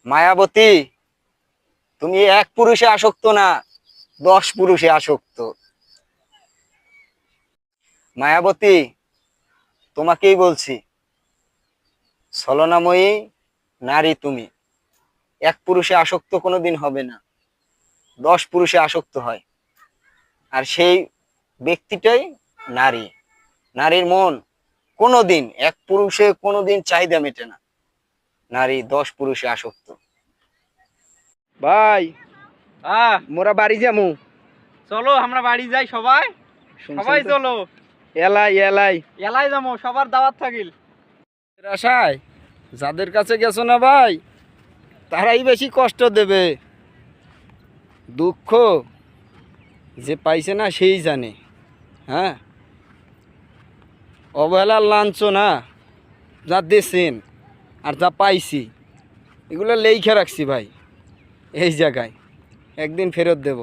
মায়াবতী, তুমি এক পুরুষে আসক্ত না, 10 পুরুষে আসক্ত। মায়াবতী, তোমাকেই বলছি, ছলনাময়ী নারী তুমি। এক পুরুষে আসক্ত কোনোদিন হবে না, 10 পুরুষে আসক্ত হয়। আর সেই ব্যক্তিটাই নারী। নারীর মন কোনোদিন এক পুরুষে কোনোদিন চাহিদা মেটে না, নারী 10 পুরুষে আসক্ত। ভাই, মোরা বাড়ি যামু। চলো আমরা বাড়ি যাই সবাই। সবাই চলো। এলাই এলাই এলাই যাবো, সবার দাওয়াত থাকিল। আশায় যাদের কাছে গেছো না ভাই, তারাই বেশি কষ্ট দেবে। দুঃখ যে পাইছে না সেই জানে। হ্যাঁ, অবহেলার লাঞ্ছনা যা দিয়েছেন আর যা পাইছি, এগুলো লেইখা রাখছি ভাই। এই জায়গায় একদিন ফেরত দেব।